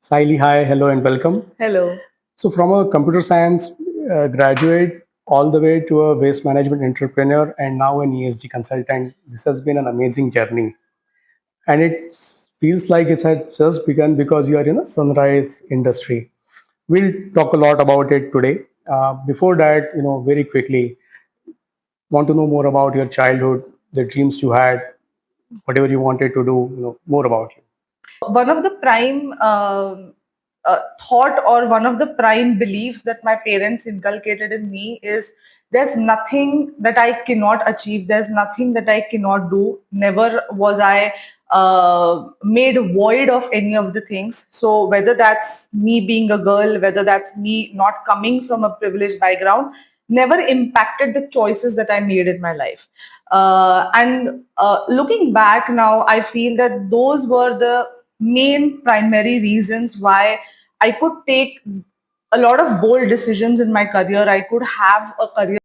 Sayali, hi, hello, and welcome. Hello. So, from a computer science graduate all the way to a waste management entrepreneur and now an ESG consultant, this has been an amazing journey. And it feels like it has just begun because you are in a sunrise industry. We'll talk a lot about it today. Before that, very quickly, want to know more about your childhood, the dreams you had, whatever you wanted to do, more about you. One of the prime thought or one of the prime beliefs that my parents inculcated in me is there's nothing that I cannot achieve. There's nothing that I cannot do. Never was I made void of any of the things. So whether that's me being a girl, whether that's me not coming from a privileged background, never impacted the choices that I made in my life. And looking back now, I feel that those were the main primary reasons why I could take a lot of bold decisions in my career. I could have a career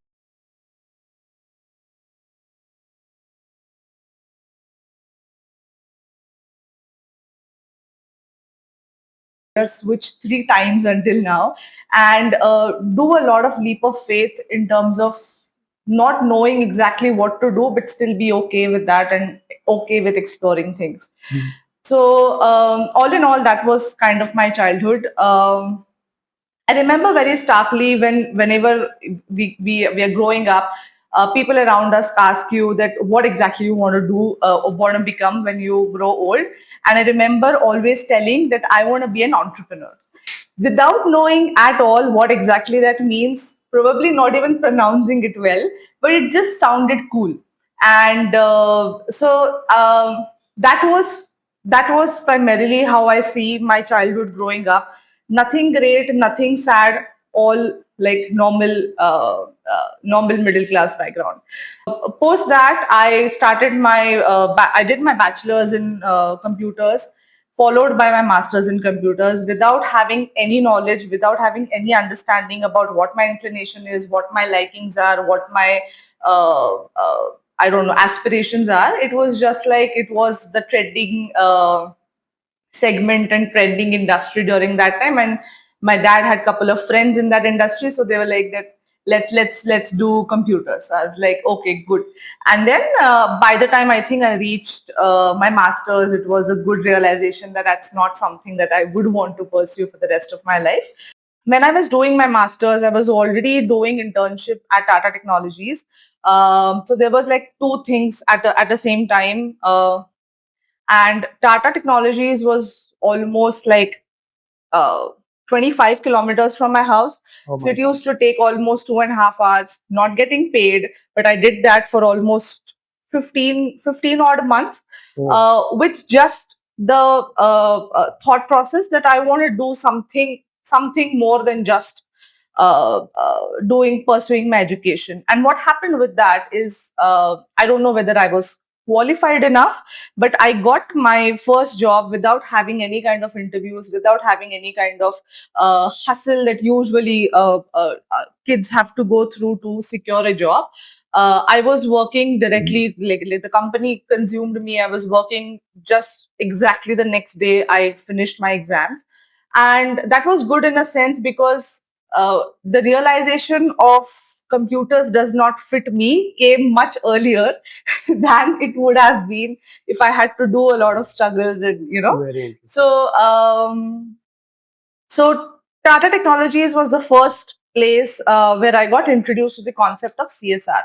switch three times until now, and do a lot of leap of faith in terms of not knowing exactly what to do, but still be okay with that and okay with exploring things. So, all in all, that was kind of my childhood. I remember very starkly whenever we are growing up, people around us ask you that what exactly you want to do or want to become when you grow old. And I remember always telling that I want to be an entrepreneur without knowing at all what exactly that means, probably not even pronouncing it well, but it just sounded cool. And that was primarily how I see my childhood growing up. Nothing great, nothing sad, all like normal middle class background. Post that, I did my bachelor's in computers, followed by my master's in computers, without having any knowledge, without having any understanding about what my inclination is, what my likings are, what my I don't know, aspirations are. It was just like it was the trending segment and trending industry during that time, and my dad had a couple of friends in that industry, so they were like that, let's do computers. So I was like, okay, good. And then by the time I think I reached my masters, it was a good realization that that's not something that I would want to pursue for the rest of my life. When I was doing my masters, I was already doing internship at Tata Technologies. So there was like two things at the same time. And Tata Technologies was almost like uh, 25 kilometers from my house. Oh So my it God. used to take almost 2.5 hours, not getting paid, but I did that for almost 15 odd months, Oh, with just the thought process that I want to do something more than just pursuing my education. And what happened with that is, I don't know whether I was qualified enough, but I got my first job without having any kind of interviews, without having any kind of hustle that usually kids have to go through to secure a job. I was working directly, like the company consumed me. I was working just exactly the next day I finished my exams. And that was good in a sense because the realization of computers does not fit me came much earlier than it would have been if I had to do a lot of struggles and very interesting. So Tata Technologies was the first place where I got introduced to the concept of CSR.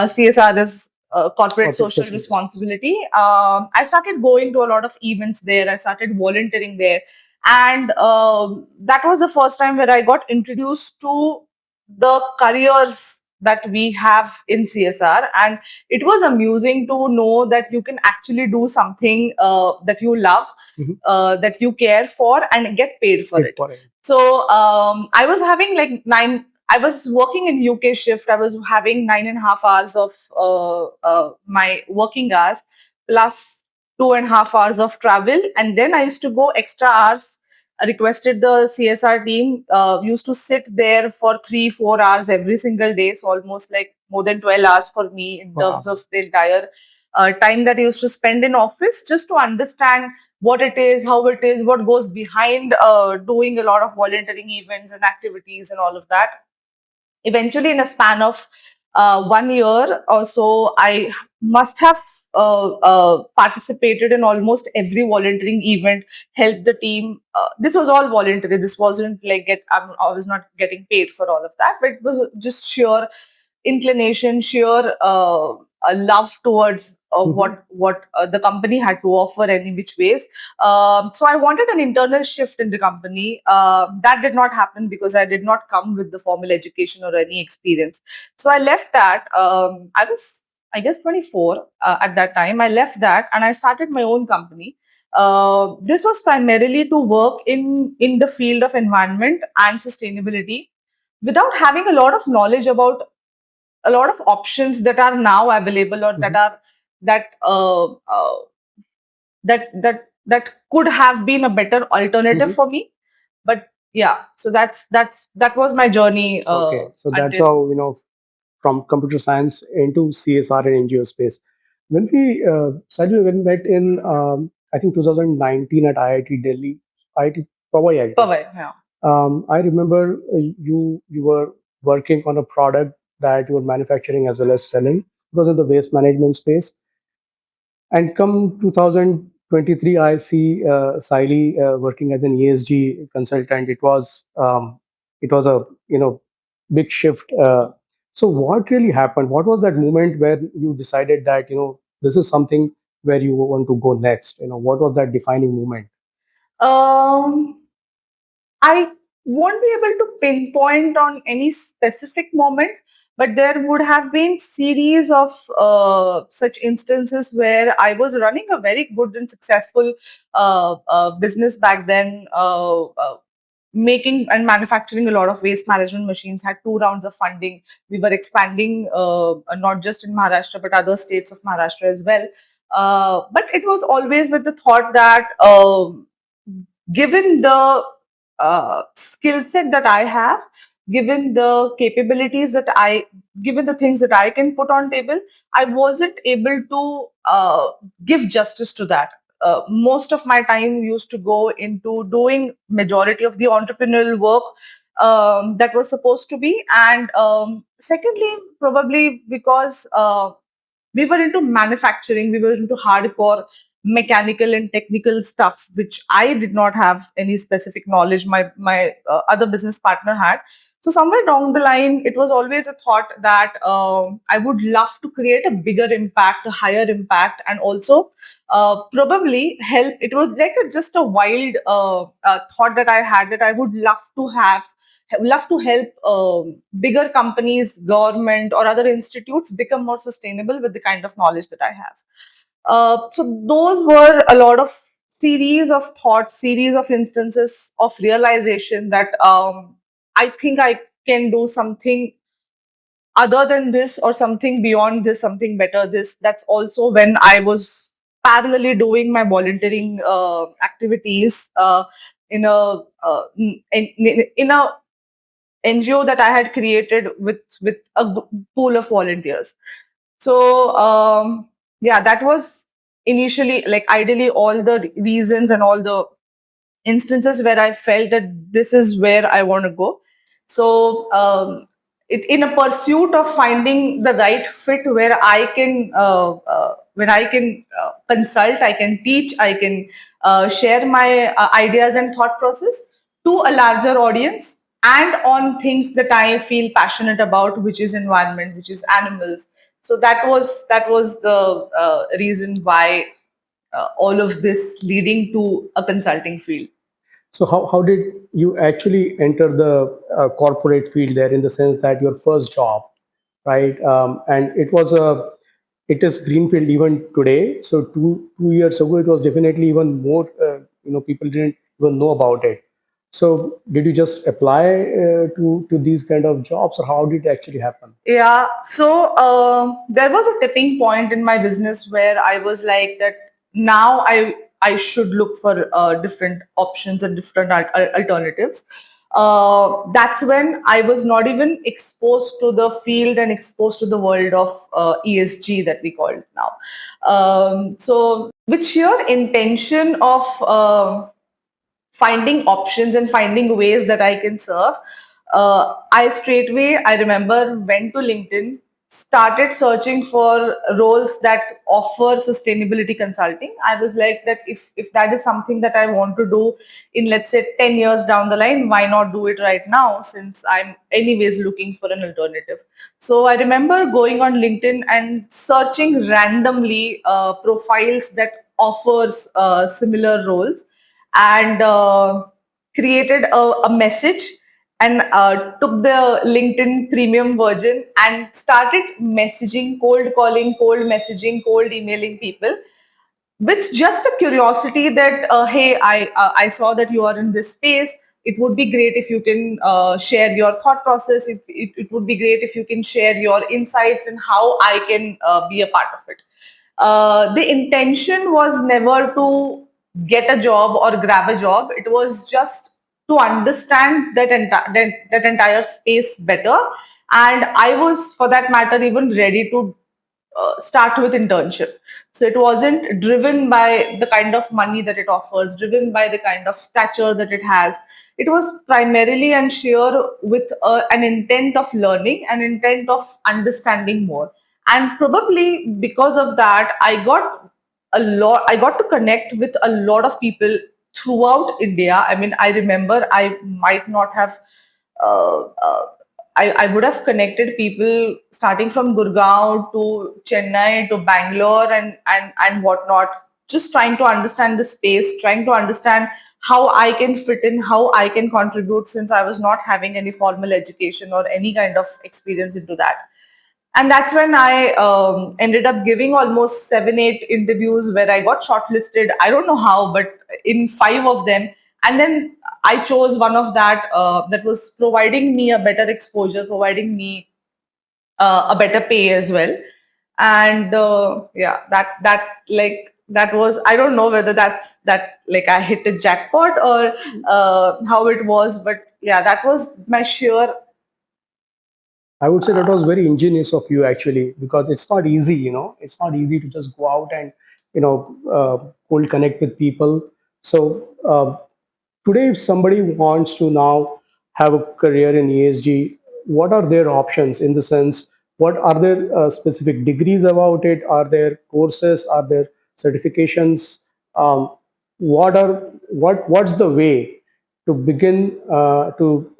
CSR is corporate Corporate social social responsibility. responsibility. I started going to a lot of events there. I started volunteering there, and that was the first time where I got introduced to the careers that we have in CSR. And it was amusing to know that you can actually do something that you love, Mhm. that you care for, and get paid for Paid it. for it. So I was having like nine. I was working in UK shift. I was having 9.5 hours of my working hours plus 2.5 hours of travel, and then I used to go extra hours. I requested the CSR team, used to sit there for 3 4 hours every single day, so almost like more than 12 hours for me in terms Wow. of the entire time that I used to spend in office just to understand what it is, how it is, what goes behind doing a lot of volunteering events and activities and all of that. Eventually, in a span of 1 year or so, I must have participated in almost every volunteering event, helped the team. This was all voluntary. This wasn't like I was not getting paid for all of that, but it was just sheer inclination, sheer a love towards what the company had to offer, any which ways. So I wanted an internal shift in the company. That did not happen because I did not come with the formal education or any experience. So I left that. I was, I guess, 24 at that time. I left that and I started my own company. This was primarily to work in the field of environment and sustainability without having a lot of knowledge about a lot of options that are now available, or that Mhm. are that that could have been a better alternative Mhm. for me. But yeah, so that was my journey Okay, so that's until. how, from computer science into CSR and NGO space. When sadly, when we met in, I think 2019 at IIT Delhi, IIT Powai, I guess. Pavai, yeah. I remember you were working on a product that you were manufacturing as well as selling. It was in the waste management space. And come 2023, I see Sayali working as an ESG consultant. It was a big shift. So what really happened? What was that moment where you decided that this is something where you want to go next? What was that defining moment? um I won't be able to pinpoint on any specific moment, but there would have been series of such instances where I was running a very good and successful business back then, making and manufacturing a lot of waste management machines. Had two rounds of funding. We were expanding not just in Maharashtra but other states of Maharashtra as well. But it was always with the thought that. Given the skill set that I have, given the capabilities that given the things that I can put on table, I wasn't able to give justice to that. Most of my time used to go into doing majority of the entrepreneurial work that was supposed to be, and secondly, probably because we were into manufacturing, we were into hardcore mechanical and technical stuffs, which I did not have any specific knowledge. My other business partner had. So somewhere down the line, it was always a thought that I would love to create a bigger impact, a higher impact, and also probably help. It was like just a wild thought that I had, that I would love to help bigger companies, government, or other institutes become more sustainable with the kind of knowledge that I have. So those were a lot of series of thoughts, series of instances of realization that I think I can do something other than this, or something beyond this, something better. That's also when I was parallelly doing my volunteering activities in a in a NGO that I had created with a pool of volunteers. So yeah, that was initially, like, ideally all the reasons and all the instances where I felt that this is where I want to go. So, in a pursuit of finding the right fit where I can, when I can consult, I can teach, I can share my ideas and thought process to a larger audience, and on things that I feel passionate about, which is environment, which is animals. So that was the reason why all of this leading to a consulting field. So how did you actually enter the corporate field there, in the sense that your first job, right? And it is greenfield even today. So 2 years ago, it was definitely even more. People didn't even know about it. So did you just apply to these kind of jobs, or how did it actually happen? Yeah, so there was a tipping point in my business where I was like that now I should look for different options and different alternatives. That's when I was not even exposed to the field and exposed to the world of ESG that we call it now. So with sheer intention of finding options and finding ways that I can serve. I straightway, I remember, went to LinkedIn, started searching for roles that offer sustainability consulting. I was like that if that is something that I want to do in, let's say, 10 years down the line, why not do it right now, since I'm anyways looking for an alternative. So I remember going on LinkedIn and searching randomly profiles that offers similar roles, and created a message, and took the LinkedIn premium version and started messaging, cold calling, cold messaging, cold emailing people with just a curiosity that, hey, I saw that you are in this space. It would be great if you can share your thought process. It would be great if you can share your insights and how I can be a part of it. The intention was never to get a job or grab a job. It was just to understand that entire space better. And I was, for that matter, even ready to start with internship. So it wasn't driven by the kind of money that it offers, driven by the kind of stature that it has. It was primarily and sheer with an intent of learning, an intent of understanding more. And probably because of that, I got to connect with a lot of people throughout India. I mean, I remember I might not have uh, uh, I would have connected people starting from Gurgaon to Chennai to Bangalore and whatnot, just trying to understand the space, trying to understand how I can fit in, how I can contribute, since I was not having any formal education or any kind of experience into that. And that's when I ended up giving almost 7 8 interviews where I got shortlisted. I don't know how, but in 5 of them. And then I chose one of that was providing me a better exposure, providing me a better pay as well. And yeah, that was, I don't know whether that's that like I hit a jackpot or how it was, but yeah, that was my sheer I would say that was very ingenious of you actually, because it's not easy, it's not easy to just go out and, cold connect with people. So today, if somebody wants to now have a career in ESG, what are their options in the sense, what are there specific degrees about it? Are there courses? Are there certifications? Um, what's the way to begin to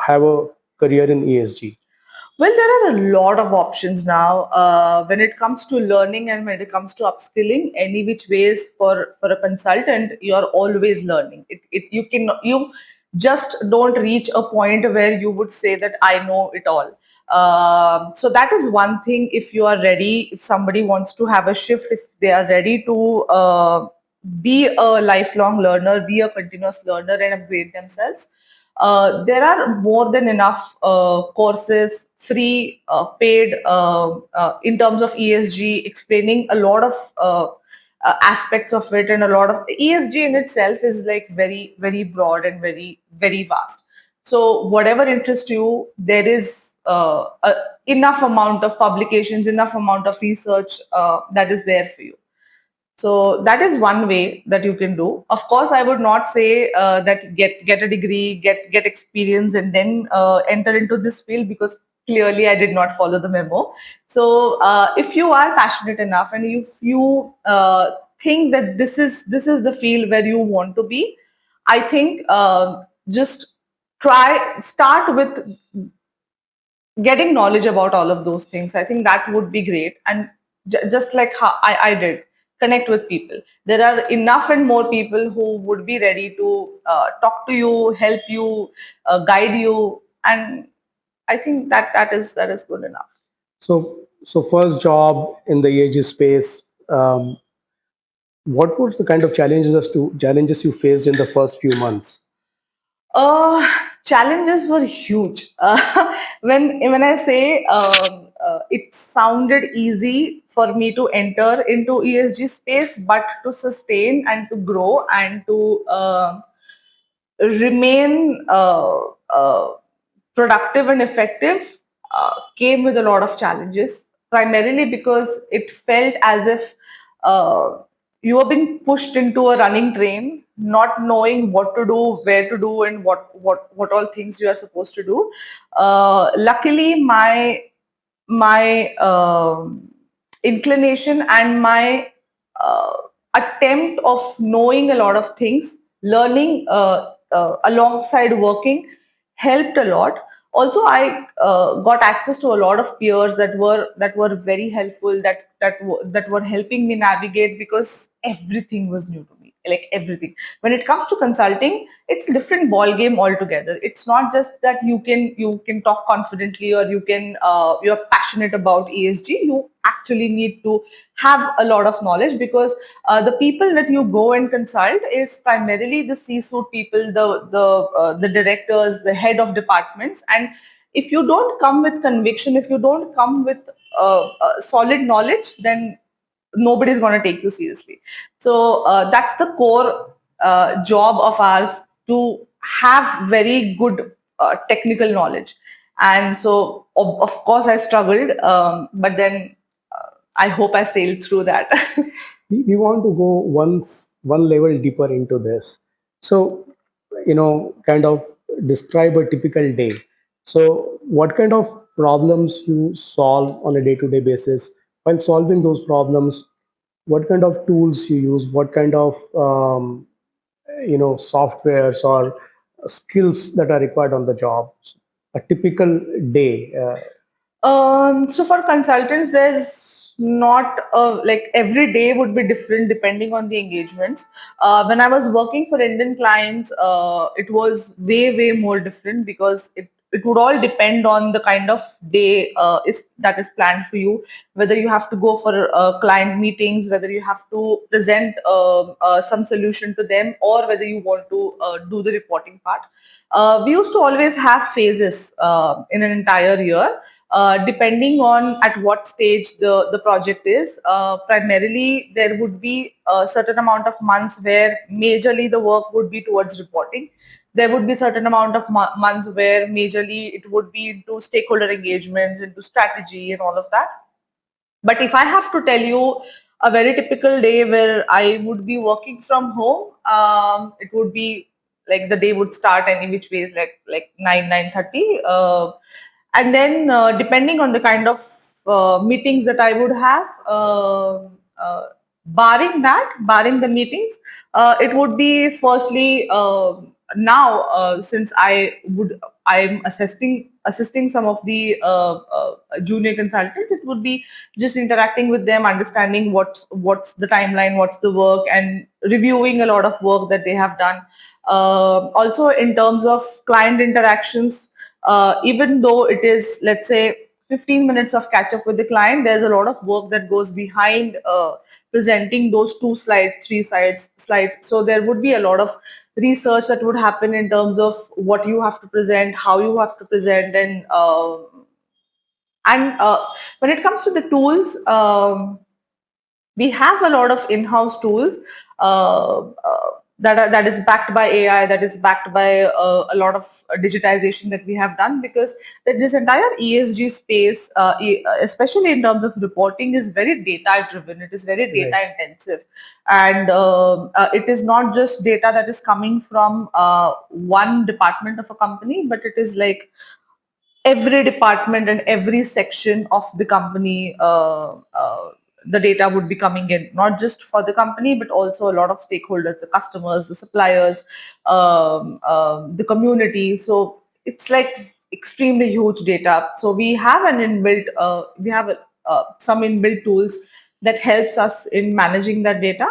have a career in ESG? Well, there are a lot of options now when it comes to learning and when it comes to upskilling. Any which ways for a consultant, you're always learning. You just don't reach a point where you would say that I know it all. So that is one thing. If you are ready, if somebody wants to have a shift, if they are ready to be a lifelong learner, be a continuous learner, and upgrade themselves, there are more than enough courses, free, paid, in terms of ESG, explaining a lot of aspects of it, and a lot of ESG in itself is like very, very broad and very, very vast. So whatever interests you, there is enough amount of publications, enough amount of research that is there for you. So that is one way that you can do. Of course, I would not say that get a degree, get experience, and then enter into this field, because clearly I did not follow the memo. So if you are passionate enough and if you think that this is the field where you want to be, I think just try start with getting knowledge about all of those things. I think that would be great. And just like how I did, connect with people. There are enough and more people who would be ready to talk to you, help you, guide you. And I think that is good enough. So first job in the ESG space. What was the kind of challenges you faced in the first few months? Uh, Challenges were huge. When I say it sounded easy for me to enter into ESG space, but to sustain and to grow and to remain productive and effective came with a lot of challenges. Primarily because it felt as if uh, you are being pushed into a running train, not knowing what to do, where to do, and what all things you are supposed to do. Luckily, my inclination and my uh, attempt of knowing a lot of things, learning alongside working, helped a lot. Also, I got access to a lot of peers that were very helpful, that were helping me navigate, because everything was new to me, like everything. When it comes to consulting, it's a different ball game altogether. It's not just that you can talk confidently, or you're passionate about ESG. You actually need to have a lot of knowledge, because the people that you go and consult is primarily the C-suite people, the directors, the head of departments. And if you don't come with conviction, if you don't come with solid knowledge, then nobody's going to take you seriously. So that's the core job of ours, to have very good technical knowledge. And so, of course, I struggled, but then I hope I sailed through that. We want to go one level deeper into this. So, kind of describe a typical day. So, what kind of problems you solve on a day-to-day basis? While solving those problems, what kind of tools you use? What kind of softwares or skills that are required on the job? A typical day. So for consultants, there's not like every day would be different depending on the engagements. When I was working for Indian clients, it was way more different, because it would all depend on the kind of day is that is planned for you. Whether you have to go for client meetings, whether you have to present some solution to them, or whether you want to do the reporting part. We used to always have phases in an entire year, depending on at what stage the project is. Primarily, there would be a certain amount of months where majorly the work would be towards reporting. There would be certain amount of months where majorly it would be into stakeholder engagements, into strategy, and all of that. But if I have to tell you a very typical day where I would be working from home, it would be like the day would start any which ways, like 9:30, and then depending on the kind of meetings that I would have. Uh, barring the meetings, it would be firstly, now, since I'm assisting some of the junior consultants, it would be just interacting with them, understanding what's the timeline, what's the work, and reviewing a lot of work that they have done. Also, in terms of client interactions, even though it is, let's say, 15 minutes of catch up with the client, there's a lot of work that goes behind presenting those 2 slides, 3 slides. So there would be a lot of research that would happen in terms of what you have to present, how you have to present, and when it comes to the tools, we have a lot of in-house tools that is backed by AI, that is backed by a lot of digitization that we have done, because that this entire ESG space, especially in terms of reporting, is very data driven. It is very Right. data intensive, and it is not just data that is coming from one department of a company, but it is like every department and every section of the company. The data would be coming in, not just for the company, but also a lot of stakeholders, the customers, the suppliers, the community. So it's like extremely huge data. So we have some inbuilt tools that helps us in managing that data.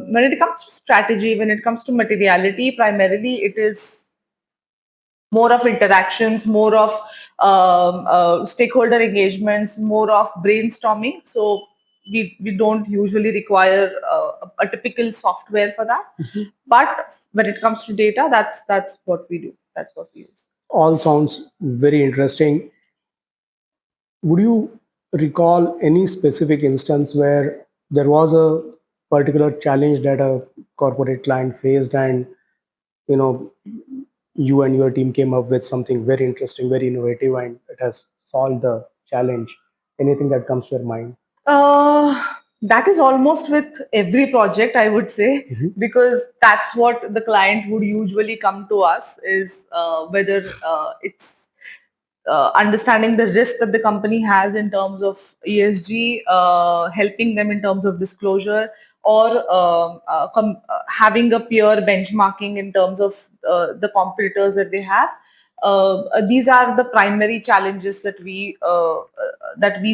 When it comes to strategy, when it comes to materiality, primarily it is more of interactions, more of stakeholder engagements, more of brainstorming. So we don't usually require a typical software for that. Mhm. But when it comes to data, that's what we do. That's what we use. All sounds very interesting. Would you recall any specific instance where there was a particular challenge that a corporate client faced, and you know you and your team came up with something very interesting, very innovative, and it has solved the challenge? Anything that comes to your mind? Uh, That is almost with every project, I would say, Mhm. because that's what the client would usually come to us is whether it's understanding the risk that the company has in terms of ESG, helping them in terms of disclosure, or having a peer benchmarking in terms of the competitors that they have. These are the primary challenges that we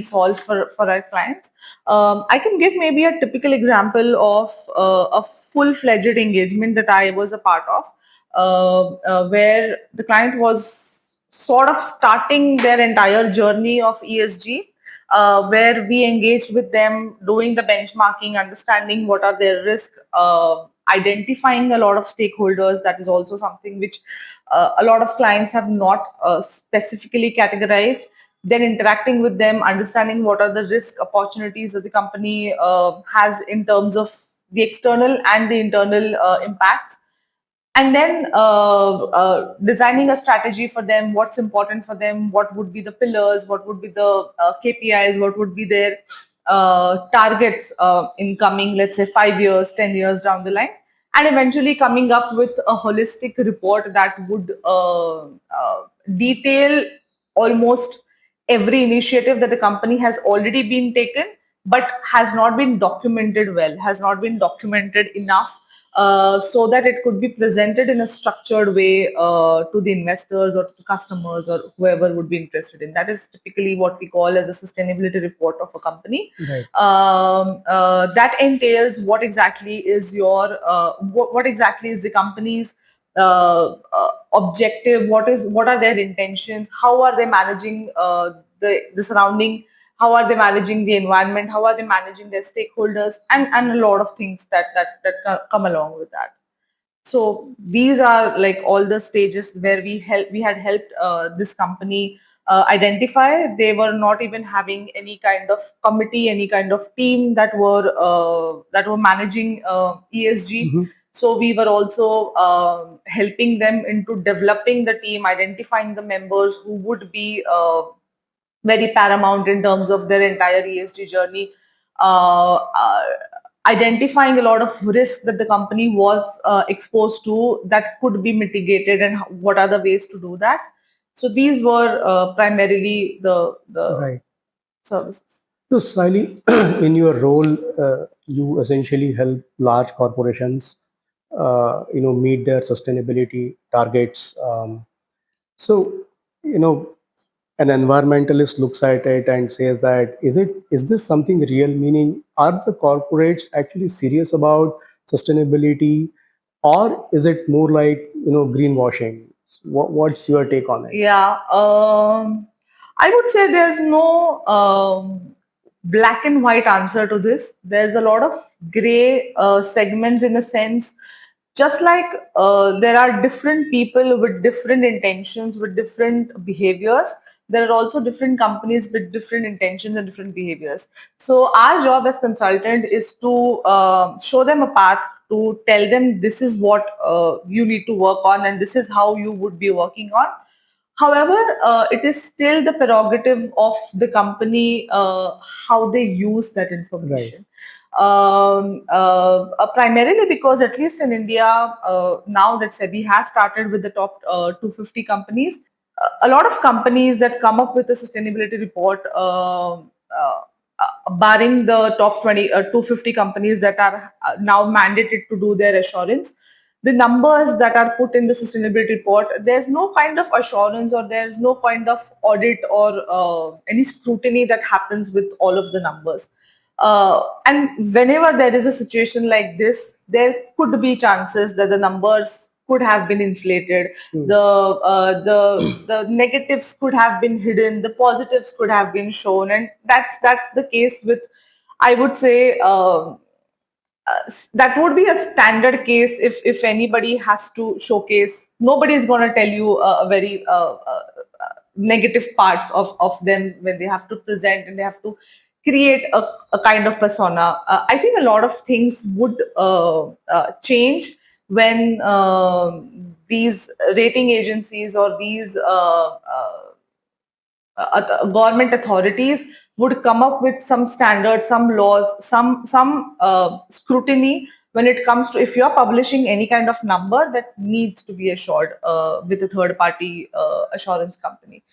solve for our clients. I can give maybe a typical example of a full-fledged engagement that I was a part of, where the client was sort of starting their entire journey of ESG, where we engaged with them, doing the benchmarking, understanding what are their risks, identifying a lot of stakeholders. That is also something which a lot of clients have not specifically categorized. Then interacting with them, understanding what are the risk opportunities that the company has in terms of the external and the internal impacts, and then designing a strategy for them, what's important for them, what would be the pillars, what would be the KPIs, what would be their targets in coming, let's say, 5 years, 10 years down the line, and eventually coming up with a holistic report that would detail almost every initiative that the company has already been taken but has not been documented well, has not been documented enough, so that it could be presented in a structured way to the investors or to customers or whoever would be interested in. That is typically what we call as a sustainability report of a company. Right. That entails what exactly is what exactly is the company's objective, what are their intentions, how are they managing the surrounding, how are they managing the environment, how are they managing their stakeholders, and a lot of things that come along with that. So these are like all the stages where we had helped this company identify. They were not even having any kind of committee, any kind of team that were managing ESG. Mhm. So we were also helping them into developing the team, identifying the members who would be very paramount in terms of their entire ESG journey, identifying a lot of risks that the company was exposed to that could be mitigated, and what are the ways to do that. So these were primarily the Right. services. So, Sally, in your role, you essentially help large corporations, meet their sustainability targets. So, you know, an environmentalist looks at it and says that is this something real? Meaning, are the corporates actually serious about sustainability, or is it more like greenwashing? What's your take on it? Yeah, I would say there's no black and white answer to this. There's a lot of gray segments, in a sense, just like there are different people with different intentions, with different behaviors. There are also different companies with different intentions and different behaviors. So our job as consultant is to show them a path, to tell them this is what you need to work on and this is how you would be working on. However, it is still the prerogative of the company how they use that Right. information. Primarily because, at least in India, now that SEBI has started with the top 250 companies, a lot of companies that come up with a sustainability report, barring the top 20, 250 companies that are now mandated to do their assurance, the numbers that are put in the sustainability report, there's no kind of assurance or there's no kind of audit or any scrutiny that happens with all of the numbers. And whenever there is a situation like this, there could be chances that the numbers could have been inflated, Hmm. the negatives could have been hidden, the positives could have been shown, and that's the case with, I would say, that would be a standard case. If anybody has to showcase, nobody is going to tell you a very negative parts of them when they have to present and they have to create a kind of persona. I think a lot of things would change when these rating agencies or these government authorities would come up with some standards, some laws, some scrutiny when it comes to if you are publishing any kind of number that needs to be assured with a third party assurance company.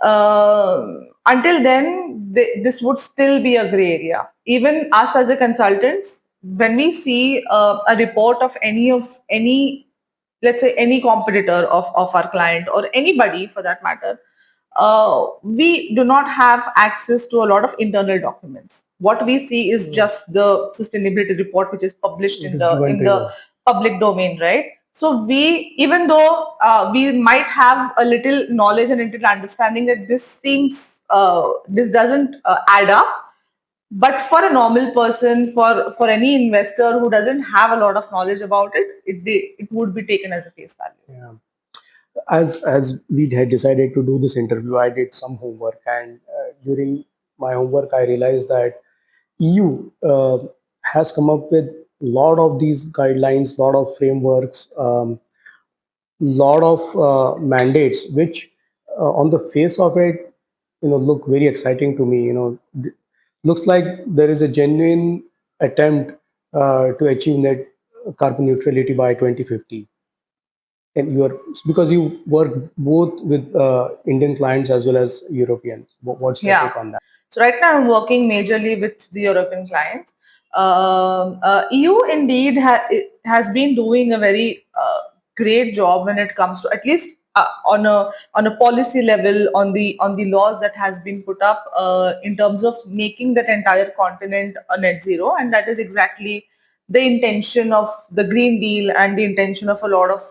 Until then, this would still be a gray area. Even us as a consultants, when we see a report of any, let's say any competitor of our client or anybody for that matter, we do not have access to a lot of internal documents. What we see is just the sustainability report, which is published It is given in to the you. public domain, right? So we, even though we might have a little knowledge and little understanding that this doesn't add up, but for a normal person, for any investor who doesn't have a lot of knowledge about it, it would be taken as a face value. Yeah. As we had decided to do this interview, I did some homework, and during my homework, I realized that EU has come up with a lot of these guidelines, lot of frameworks, lot of mandates, which on the face of it, look very exciting to me. Looks like there is a genuine attempt to achieve net carbon neutrality by 2050. And you are, because you work both with Indian clients as well as Europeans. What's your Yeah. take on that? So right now I'm working majorly with the European clients. EU indeed has been doing a very great job when it comes to, at least on a policy level, on the laws that has been put up in terms of making that entire continent a net zero, and that is exactly the intention of the Green Deal and the intention of a lot of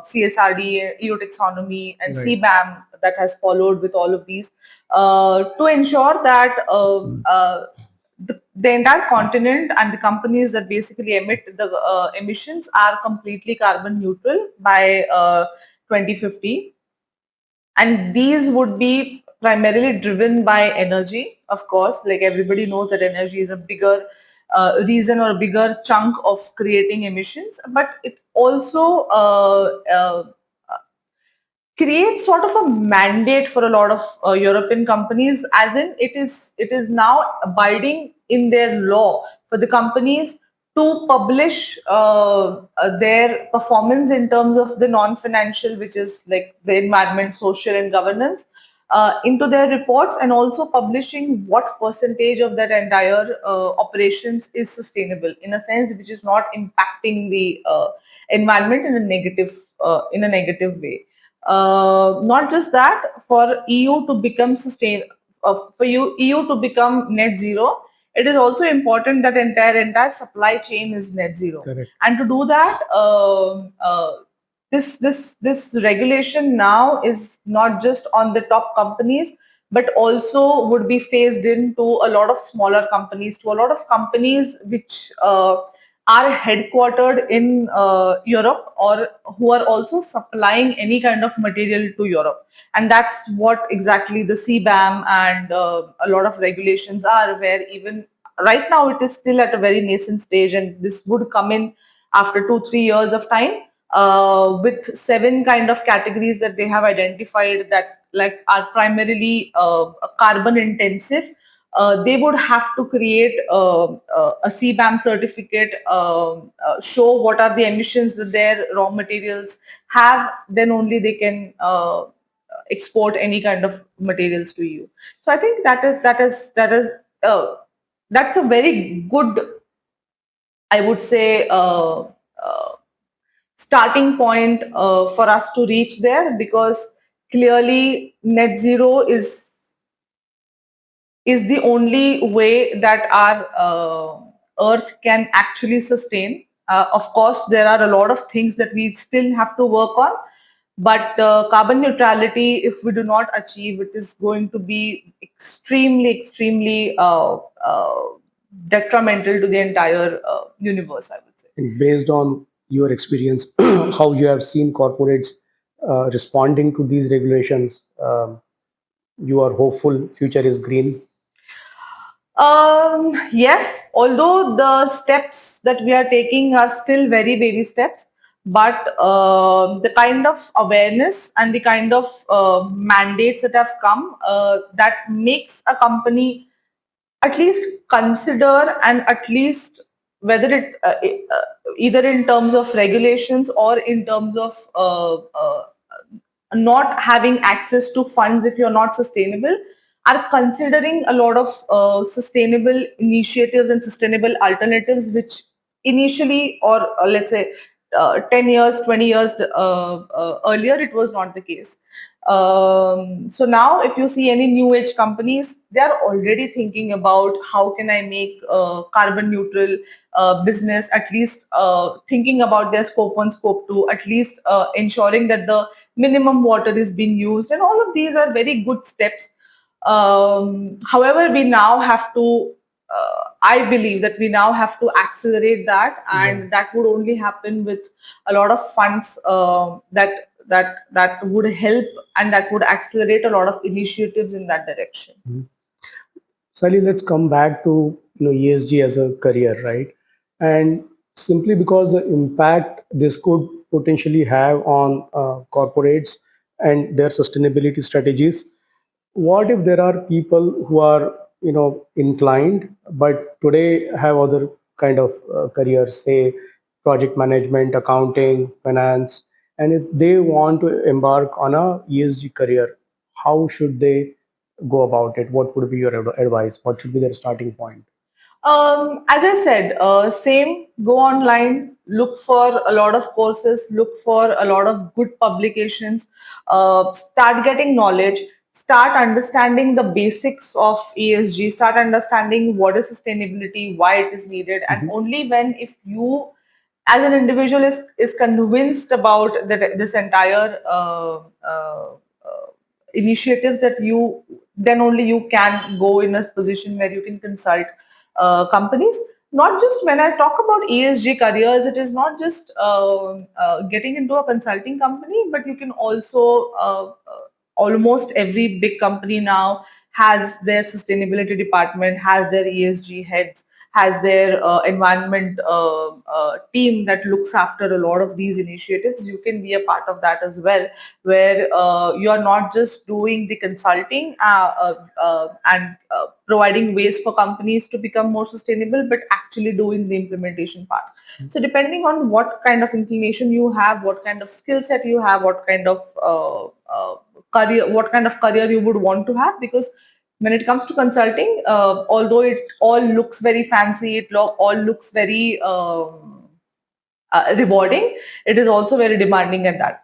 CSRD, EU taxonomy, and Right. CBAM that has followed with all of these to ensure that the entire continent and the companies that basically emit the emissions are completely carbon neutral by 2050, and these would be primarily driven by energy. Of course, like everybody knows that energy is a bigger reason or a bigger chunk of creating emissions, but it also creates sort of a mandate for a lot of European companies, as in it is now abiding in their law for the companies to publish their performance in terms of the non-financial, which is like the environment, social, and governance, into their reports, and also publishing what percentage of that entire operations is sustainable in a sense which is not impacting the environment in a negative way. Not just that, for EU to become EU to become net zero, it is also important that entire supply chain is net zero. Correct. And to do that, this regulation now is not just on the top companies, but also would be phased into a lot of smaller companies, to a lot of companies which are headquartered in Europe, or who are also supplying any kind of material to Europe. And that's what exactly the CBAM and a lot of regulations are, where even right now it is still at a very nascent stage, and this would come in after 2-3 years of time, with seven kind of categories that they have identified that like are primarily carbon intensive. They would have to create a CBAM certificate, show what are the emissions that their raw materials have, then only they can export any kind of materials to you. So I think uh, that's a very good, I would say, starting point for us to reach there, because clearly net zero is the only way that our earth can actually sustain. Of course, there are a lot of things that we still have to work on, but carbon neutrality, if we do not achieve, it is going to be extremely detrimental to the entire universe, I would say. And based on your experience, how you have seen corporates responding to these regulations, you are hopeful future is green. Yes, although the steps that we are taking are still very baby steps, but the kind of awareness and the kind of mandates that have come that makes a company at least consider, and at least whether either in terms of regulations or in terms of not having access to funds if you're not sustainable, are considering a lot of sustainable initiatives and sustainable alternatives, which initially, or let's say 10 years, 20 years earlier, it was not the case. So now, if you see any new age companies, they are already thinking about how can I make carbon neutral business, at least thinking about their scope 1, scope 2, at least ensuring that the minimum water is being used, and all of these are very good steps. However, we now have to, I believe that we now have to accelerate that, Yeah. and that would only happen with a lot of funds that would help, and that would accelerate a lot of initiatives in that direction. Mhm. Sally, let's come back to ESG as a career, right? And simply because the impact this could potentially have on corporates and their sustainability strategies, what if there are people who are inclined but today have other kind of careers, say project management, accounting, finance, and if they want to embark on a ESG career, how should they go about it? What would be your advice? What should be their starting point? As I said, same, go online, look for a lot of courses, look for a lot of good publications, start getting knowledge, start understanding the basics of ESG, start understanding what is sustainability, why it is needed, and Mhm. only when, if you as an individual is convinced about this entire initiatives that you, then only you can go in a position where you can consult companies. Not just when I talk about ESG careers, it is not just getting into a consulting company, but you can also almost every big company now has their sustainability department, has their ESG heads, has their environment team that looks after a lot of these initiatives. You can be a part of that as well, where you are not just doing the consulting and providing ways for companies to become more sustainable, but actually doing the implementation part. So, depending on what kind of inclination you have, what kind of skill set you have, what kind of career, what kind of career you would want to have, because when it comes to consulting, although it all looks very fancy, all looks very rewarding, it is also very demanding at that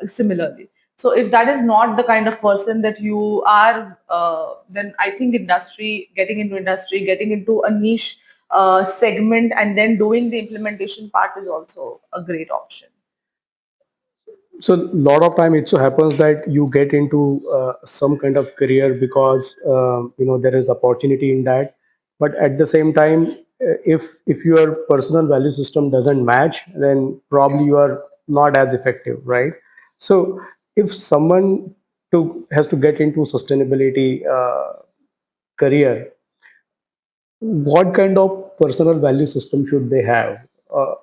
similarly. So if that is not the kind of person that you are, then I think industry, getting into a niche segment, and then doing the implementation part is also a great option. So a lot of time it so happens that you get into some kind of career because there is opportunity in that, but at the same time, if your personal value system doesn't match, then probably you are not as effective, right? So if someone has to get into sustainability career, what kind of personal value system should they have? Uh,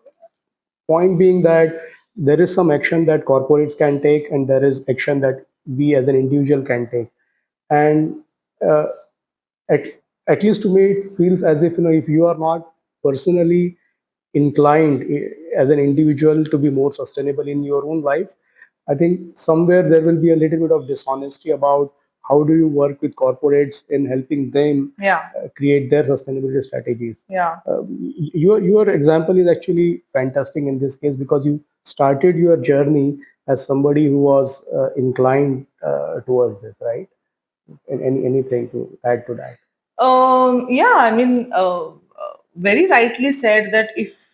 Point being that there is some action that corporates can take, and there is action that we as an individual can take. And uh, at, at least to me, it feels as if if you are not personally inclined as an individual to be more sustainable in your own life, I think somewhere there will be a little bit of dishonesty about how do you work with corporates in helping them Yeah, create their sustainability strategies. yeah. Your example is actually fantastic in this case because you started your journey as somebody who was inclined towards this, right? And anything to add to that? Yeah, I mean, very rightly said that if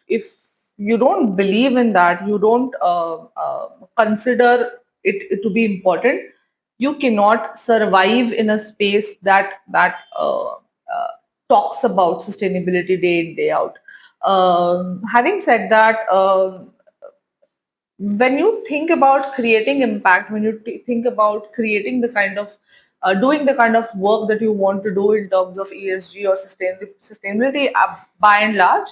you don't believe in that, you don't consider it to be important, you cannot survive in a space that talks about sustainability day in day out. Having said that, when you think about creating impact, when you think about creating the kind of doing the kind of work that you want to do in terms of ESG or sustainability, by and large,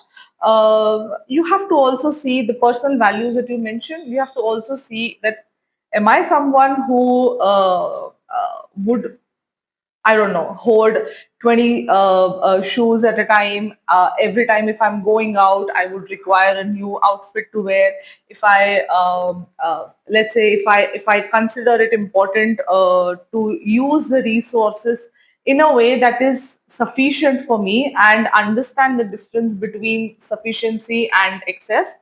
you have to also see the personal values that you mentioned. You have to also see that, am I someone who would, I don't know, hoard 20 shoes at a time. Every time if I'm going out, I would require a new outfit to wear. If I, let's say, if I consider it important to use the resources in a way that is sufficient for me and understand the difference between sufficiency and excess,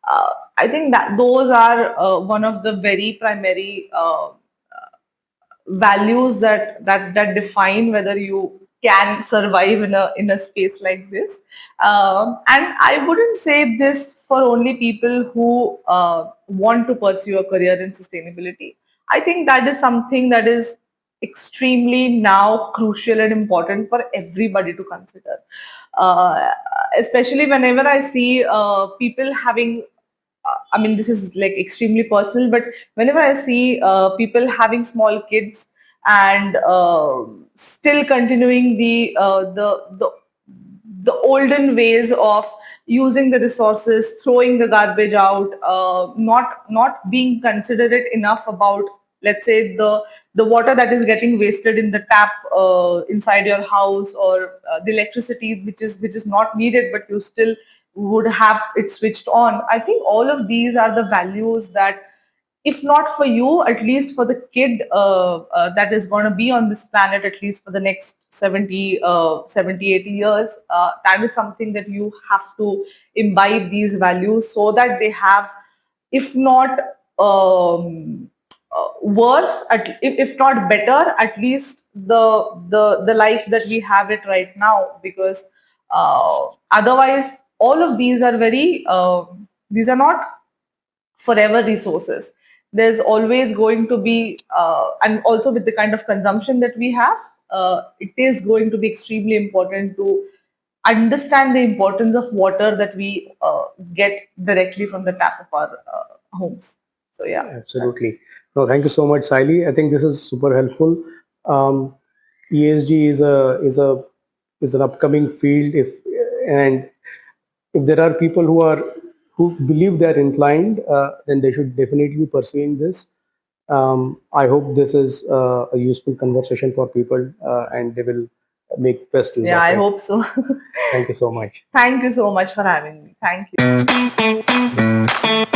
I think that those are one of the very primary values that define whether you can survive in a space like this. And I wouldn't say this for only people who want to pursue a career in sustainability. I think that is something that is extremely now crucial and important for everybody to consider. uh, Especially whenever I see people having, I mean, this is like extremely personal, but whenever I see people having small kids and still continuing the olden ways of using the resources, throwing the garbage out, not being considerate enough about, let's say, the water that is getting wasted in the tap inside your house, or the electricity which is not needed but you still would have it switched on. I think all of these are the values that, if not for you, at least for the kid that is going to be on this planet, at least for the next 70, 80 years, that is something that you have to imbibe these values so that they have, if not worse, if not better, at least the life that we have it right now. Because otherwise, all of these are very these are not forever resources. There's always going to be, and also with the kind of consumption that we have, it is going to be extremely important to understand the importance of water that we get directly from the tap of our homes. So yeah, that's. Absolutely. No, thank you so much, Saili. I think this is super helpful. Um, ESG is an upcoming field. And if there are people who believe they're inclined, then they should definitely be pursuing this. I hope this is a useful conversation for people, and they will make best use Yeah, of I it. hope so. Thank you so much. Thank you so much for having me. Thank you.